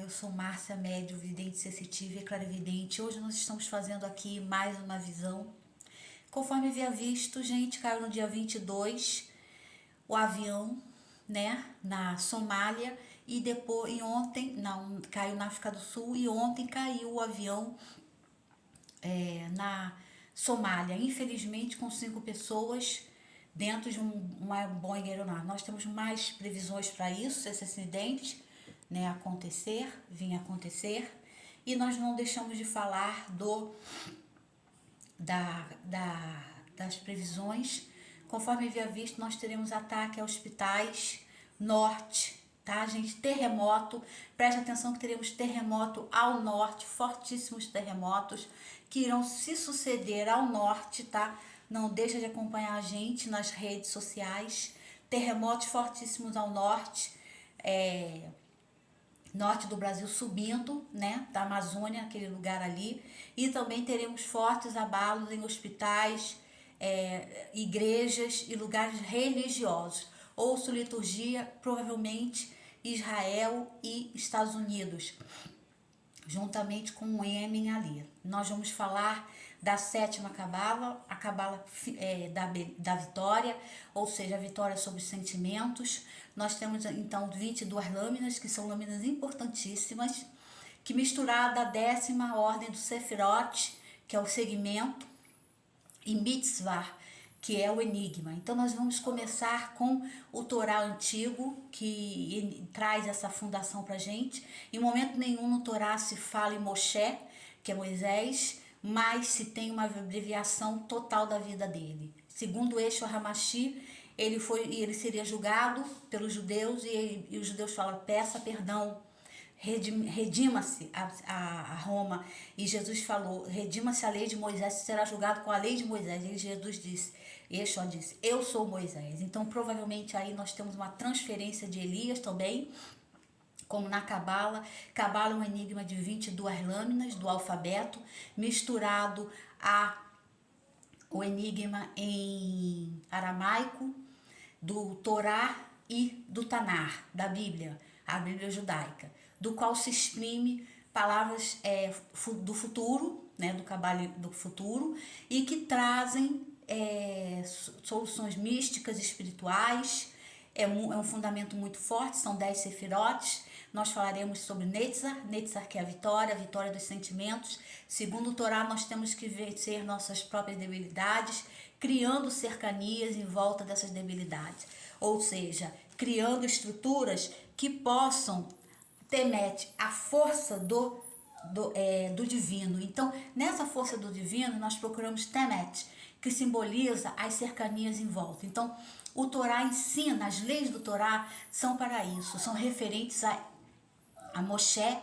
eu sou Márcia Médio, vidente sensitiva e clarividente. Hoje nós estamos fazendo aqui mais uma visão. Conforme havia visto, gente, caiu no dia 22 o avião, né, na Somália, e depois, e ontem, não, caiu na África do Sul, e ontem caiu o avião na Somália, infelizmente com 5 pessoas dentro de uma Boeing aeronave. Nós temos mais previsões para isso, esse acidente, né, vir acontecer, e nós não deixamos de falar das previsões. Conforme havia visto, nós teremos ataque a hospitais, norte, tá, gente? Terremoto, preste atenção que teremos terremoto ao norte, fortíssimos terremotos que irão se suceder ao norte, tá? Não deixa de acompanhar a gente nas redes sociais. Terremotos fortíssimos ao norte, norte do Brasil subindo, né, da Amazônia, aquele lugar ali, e também teremos fortes abalos em hospitais, igrejas e lugares religiosos. Ouço liturgia, provavelmente Israel e Estados Unidos, juntamente com o Iêmen ali. Nós vamos falar da 7ª Cabala, a Cabala da vitória, ou seja, a vitória sobre os sentimentos. Nós temos então 22 lâminas, que são lâminas importantíssimas, que misturada a 10ª ordem do Sefirot, que é o segmento, e Mitzvah, que é o enigma. Então nós vamos começar com o Torá antigo, que traz essa fundação pra gente. Em momento nenhum no Torá se fala em Moshe, que é Moisés, mas se tem uma abreviação total da vida dele. Segundo Yeshua HaMashiach, ele seria julgado pelos judeus, e os judeus falam: peça perdão, redima-se a Roma. E Jesus falou: redima-se a lei de Moisés, será julgado com a lei de Moisés. E Jesus disse, Yeshua disse: eu sou Moisés. Então provavelmente aí nós temos uma transferência de Elias também, como na Cabala. Cabala é um enigma de 22 lâminas do alfabeto, misturado o enigma em aramaico, do Torá e do Tanar, da Bíblia, a Bíblia judaica, do qual se exprime palavras do futuro, né, do Cabala do futuro, e que trazem soluções místicas, espirituais. É um fundamento muito forte, são 10 sefirotes. Nós falaremos sobre Netzar, que é a vitória dos sentimentos. Segundo o Torá, nós temos que vencer nossas próprias debilidades, criando cercanias em volta dessas debilidades. Ou seja, criando estruturas que possam temer a força do divino. Então, nessa força do divino, nós procuramos Temet, que simboliza as cercanias em volta. Então, o Torá ensina, as leis do Torá são para isso, são referentes a Moshe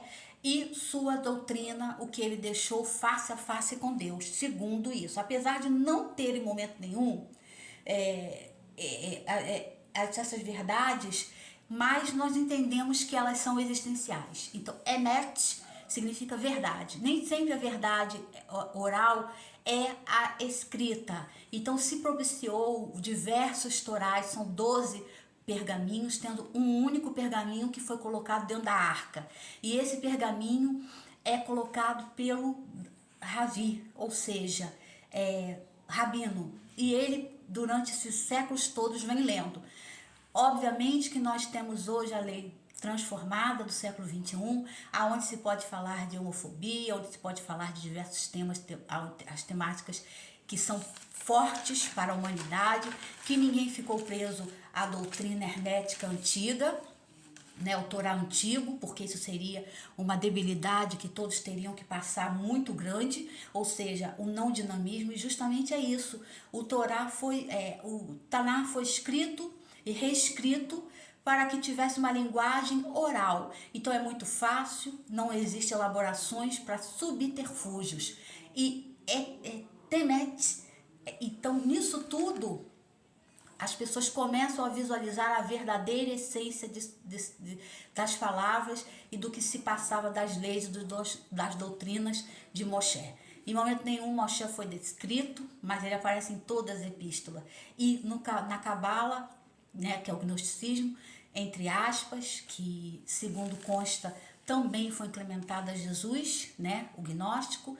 e sua doutrina, o que ele deixou face a face com Deus, segundo isso. Apesar de não ter em momento nenhum essas verdades, mas nós entendemos que elas são existenciais. Então, Emet significa verdade. Nem sempre a verdade oral é a escrita. Então se propiciou diversos torais, são 12 pergaminhos, tendo um único pergaminho que foi colocado dentro da arca. E esse pergaminho é colocado pelo Ravi, ou seja, rabino. E ele, durante esses séculos todos, vem lendo. Obviamente que nós temos hoje a lei transformada do século XXI, aonde se pode falar de homofobia, onde se pode falar de diversos temas, as temáticas que são fortes para a humanidade, que ninguém ficou preso à doutrina hermética antiga, né, o Torá antigo, porque isso seria uma debilidade que todos teriam que passar muito grande, ou seja, o não dinamismo, e justamente é isso. O Torá o Tanar foi escrito e reescrito para que tivesse uma linguagem oral. Então é muito fácil, não existe elaborações para subterfúgios. E Temet. Então nisso tudo as pessoas começam a visualizar a verdadeira essência das palavras e do que se passava das leis e das doutrinas de Moshe. Em momento nenhum Moshe foi descrito, mas ele aparece em todas as epístolas. E na Cabala, né, que é o gnosticismo, entre aspas, que segundo consta também foi implementada a Jesus, né, o gnóstico,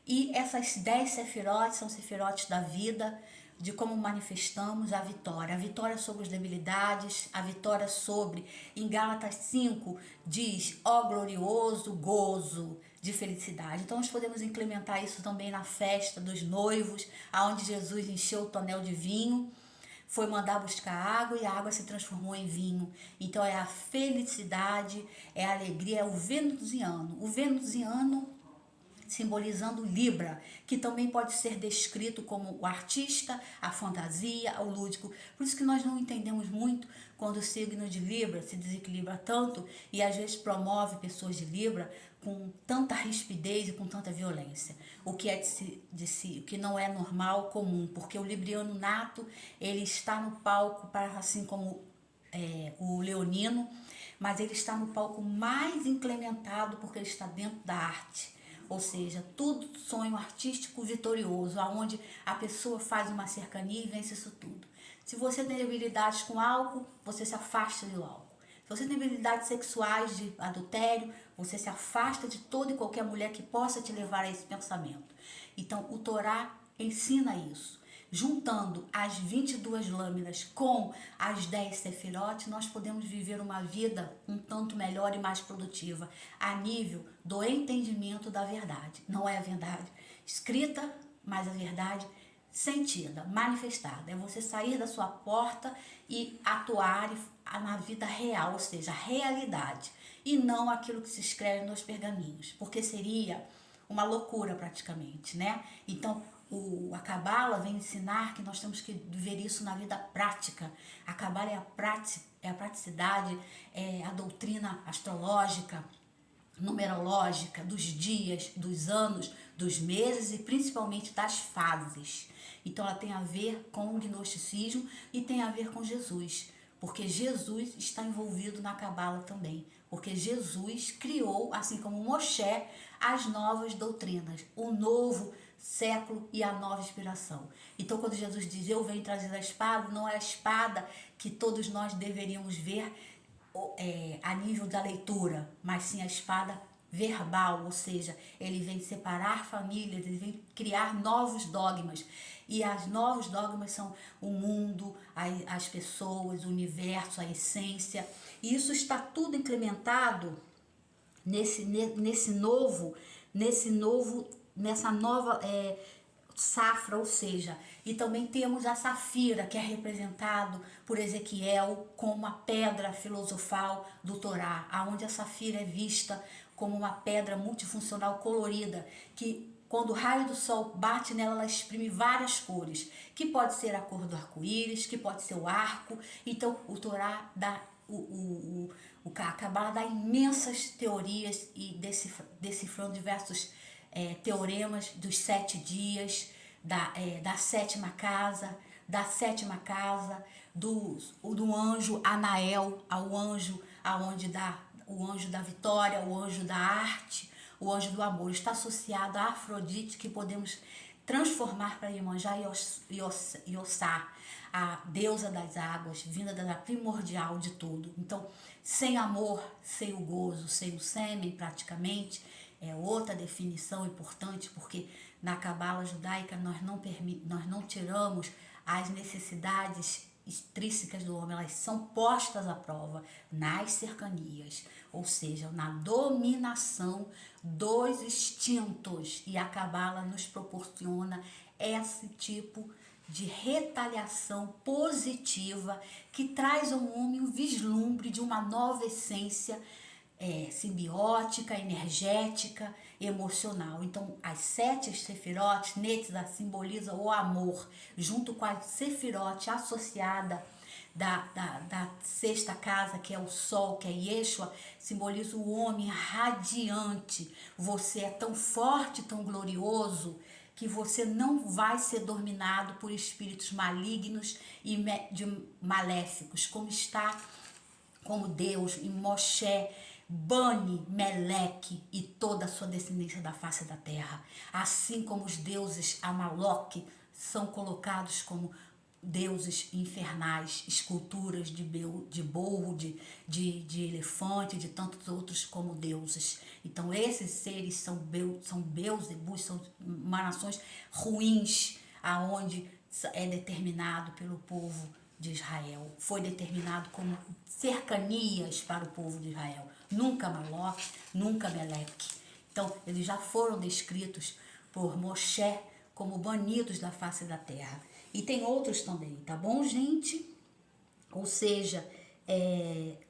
e essas 10 sefirotes são sefirotes da vida, de como manifestamos a vitória sobre as debilidades, a vitória sobre, em Gálatas 5, diz, ó glorioso gozo de felicidade. Então nós podemos implementar isso também na festa dos noivos, aonde Jesus encheu o tonel de vinho, foi mandar buscar água e a água se transformou em vinho. Então é a felicidade, é a alegria, é o venusiano. O venusiano simbolizando Libra, que também pode ser descrito como o artista, a fantasia, o lúdico. Por isso que nós não entendemos muito quando o signo de Libra se desequilibra tanto e às vezes promove pessoas de Libra com tanta rispidez e com tanta violência. O que é o que não é normal, comum, porque o libriano nato, ele está no palco para, assim como o leonino, mas ele está no palco mais incrementado porque ele está dentro da arte. Ou seja, tudo sonho artístico vitorioso, aonde a pessoa faz uma cercania e vence isso tudo. Se você tem habilidades com álcool, você se afasta do álcool. Se você tem habilidades sexuais de adultério, você se afasta de toda e qualquer mulher que possa te levar a esse pensamento. Então, o Torá ensina isso. Juntando as 22 lâminas com as 10 sefirotes, nós podemos viver uma vida um tanto melhor e mais produtiva, a nível do entendimento da verdade. Não é a verdade escrita, mas a verdade sentida, manifestada. É você sair da sua porta e atuar na vida real, ou seja, a realidade, e não aquilo que se escreve nos pergaminhos, porque seria uma loucura praticamente, né? Então, a Cabala vem ensinar que nós temos que viver isso na vida prática. A Cabala é a praticidade, é a doutrina astrológica, numerológica, dos dias, dos anos, dos meses e principalmente das fases. Então ela tem a ver com o gnosticismo e tem a ver com Jesus, porque Jesus está envolvido na Cabala também, porque Jesus criou, assim como Moshe, as novas doutrinas, o novo século e a nova inspiração. Então quando Jesus diz, eu venho trazer a espada, não é a espada que todos nós deveríamos ver a nível da leitura, mas sim a espada verbal, ou seja, ele vem separar famílias, ele vem criar novos dogmas. E os novos dogmas são o mundo, as pessoas, o universo, a essência. E isso está tudo implementado nessa nova safra, ou seja, e também temos a safira, que é representado por Ezequiel como a pedra filosofal do Torá, aonde a safira é vista como uma pedra multifuncional colorida, que quando o raio do sol bate nela, ela exprime várias cores, que pode ser a cor do arco-íris, que pode ser o arco. Então o Torá dá o Cabala dá imensas teorias e decifrando diversos teoremas dos 7 dias, da sétima casa, do anjo Anael, ao anjo aonde dá o anjo da vitória, o anjo da arte, o anjo do amor. Está associado a Afrodite, que podemos transformar para Iemanjá e Ossá, a deusa das águas, vinda da primordial de tudo. Então, sem amor, sem o gozo, sem o sêmen, praticamente, é outra definição importante, porque na Cabala judaica nós não tiramos as necessidades extrínsecas do homem, elas são postas à prova nas cercanias, ou seja, na dominação dos instintos, e a Cabala nos proporciona esse tipo de retaliação positiva que traz ao homem um vislumbre de uma nova essência simbiótica, energética, emocional. Então, as 7 sefirotes, Netzah, simboliza o amor, junto com a sefirote associada da sexta casa, que é o sol, que é Yeshua, simboliza o homem radiante. Você é tão forte, tão glorioso, que você não vai ser dominado por espíritos malignos e maléficos, como Deus em Moshe bane Meleque e toda a sua descendência da face da terra, assim como os deuses Amaloque são colocados como deuses infernais, esculturas de burro, de elefante, de tantos outros como deuses. Então esses seres são Beelzebub, são emanações ruins, aonde é determinado pelo povo de Israel. Foi determinado como cercanias para o povo de Israel. Nunca Maloque, nunca Meleque. Então eles já foram descritos por Moshe como banidos da face da terra. E tem outros também, tá bom, gente? Ou seja,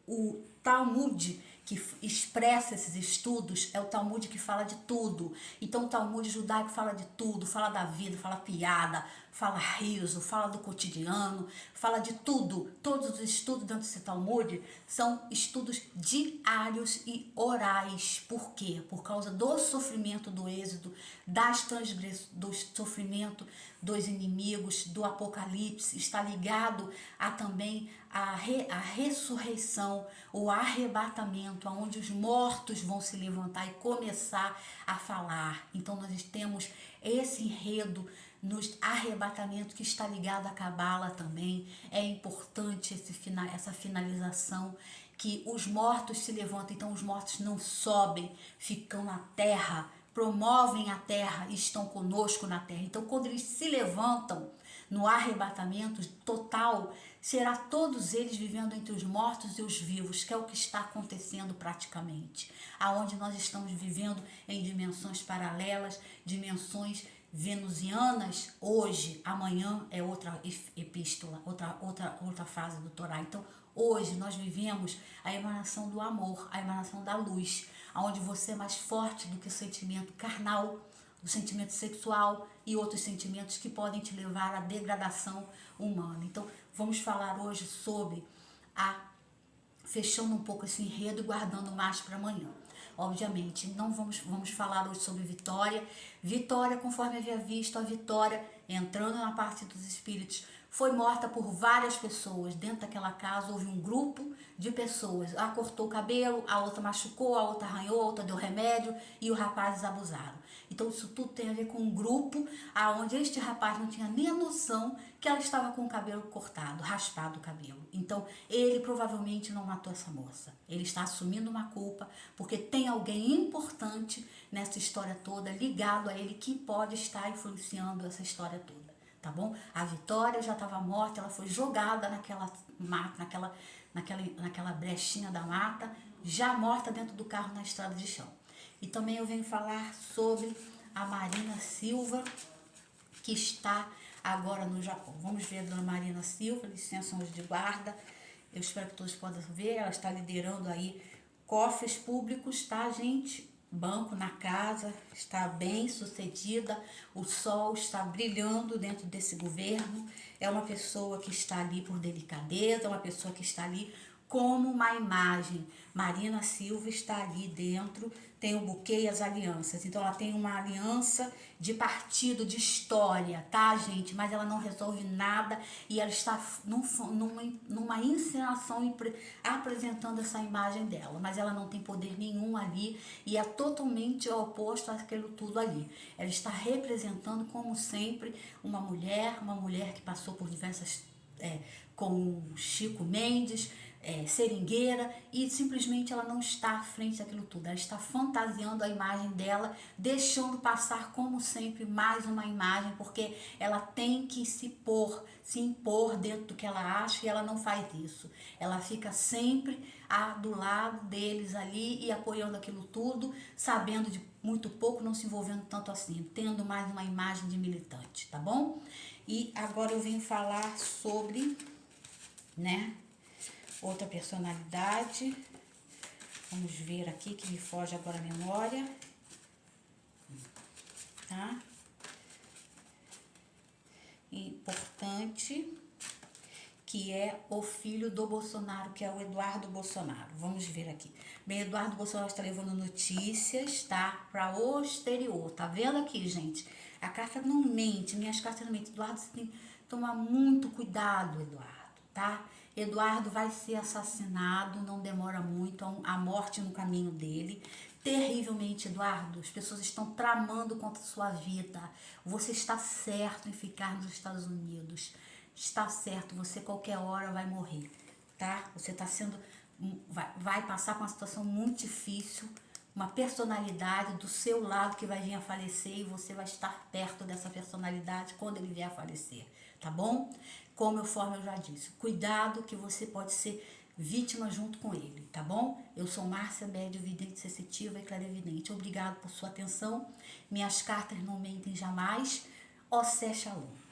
o Talmud que expressa esses estudos é o Talmud que fala de tudo. Então o Talmud judaico fala de tudo, fala da vida, fala piada, fala riso, fala do cotidiano, fala de tudo. Todos os estudos dentro desse Talmud são estudos diários e orais. Por quê? Por causa do sofrimento do êxodo, do sofrimento dos inimigos, do apocalipse, está ligado a também a ressurreição, o arrebatamento, onde os mortos vão se levantar e começar a falar. Então nós temos esse enredo nos arrebatamentos que está ligado à Cabala também. É importante essa finalização, que os mortos se levantam, então os mortos não sobem, ficam na terra, promovem a terra e estão conosco na terra. Então quando eles se levantam no arrebatamento total, será todos eles vivendo entre os mortos e os vivos, que é o que está acontecendo praticamente, aonde nós estamos vivendo em dimensões paralelas, dimensões venusianas. Hoje, amanhã é outra epístola, outra fase do Torá. Então hoje nós vivemos a emanação do amor, a emanação da luz, aonde você é mais forte do que o sentimento carnal, o sentimento sexual e outros sentimentos que podem te levar à degradação humana. Então vamos falar hoje sobre fechando um pouco esse enredo e guardando mais para amanhã. Obviamente, não vamos falar hoje sobre Vitória. Vitória, conforme havia visto, a Vitória, entrando na parte dos espíritos, foi morta por várias pessoas. Dentro daquela casa houve um grupo de pessoas. A cortou o cabelo, a outra machucou, a outra arranhou, a outra deu remédio e os rapazes abusaram. Então isso tudo tem a ver com um grupo onde este rapaz não tinha nem a noção que ela estava com o cabelo cortado, raspado o cabelo. Então ele provavelmente não matou essa moça. Ele está assumindo uma culpa porque tem alguém importante nessa história toda ligado a ele que pode estar influenciando essa história toda. Tá bom? A Vitória já estava morta, ela foi jogada naquela mata, naquela brechinha da mata, já morta dentro do carro na estrada de chão. E também eu venho falar sobre a Marina Silva, que está agora no Japão. Vamos ver a dona Marina Silva, licença anjo de guarda. Eu espero que todos possam ver. Ela está liderando aí cofres públicos, tá, gente? Banco na casa, está bem sucedida, o sol está brilhando dentro desse governo. É uma pessoa que está ali por delicadeza, é uma pessoa que está ali como uma imagem. Marina Silva está ali dentro, tem o buquê e as alianças. Então ela tem uma aliança de partido, de história, tá, gente? Mas ela não resolve nada e ela está numa encenação apresentando essa imagem dela. Mas ela não tem poder nenhum ali e é totalmente oposto àquilo tudo ali. Ela está representando, como sempre, uma mulher que passou por diversas... com Chico Mendes, seringueira, e simplesmente ela não está à frente daquilo tudo. Ela está fantasiando a imagem dela, deixando passar, como sempre, mais uma imagem, porque ela tem que se impor dentro do que ela acha, e ela não faz isso. Ela fica sempre do lado deles ali e apoiando aquilo tudo, sabendo de muito pouco, não se envolvendo tanto assim, tendo mais uma imagem de militante, tá bom? E agora eu venho falar sobre, outra personalidade. Vamos ver aqui, que me foge agora a memória, tá? Importante, que é o filho do Bolsonaro, que é o Eduardo Bolsonaro. Vamos ver aqui. Bem, Eduardo Bolsonaro está levando notícias, tá? Para o exterior. Tá vendo aqui, gente? A carta não mente, minhas cartas não mentem. Eduardo, você tem que tomar muito cuidado, Eduardo, tá? Eduardo vai ser assassinado, não demora muito, a morte no caminho dele. Terrivelmente, Eduardo, as pessoas estão tramando contra a sua vida. Você está certo em ficar nos Estados Unidos. está certo, você qualquer hora vai morrer, tá? Você está sendo, vai passar por uma situação muito difícil, uma personalidade do seu lado que vai vir a falecer e você vai estar perto dessa personalidade quando ele vier a falecer, tá bom? Conforme eu já disse, cuidado que você pode ser vítima junto com ele, tá bom? Eu sou Márcia Médio, vidente sensitiva e clarividente. Obrigado por sua atenção. Minhas cartas não mentem jamais. Ó Sé Shalom.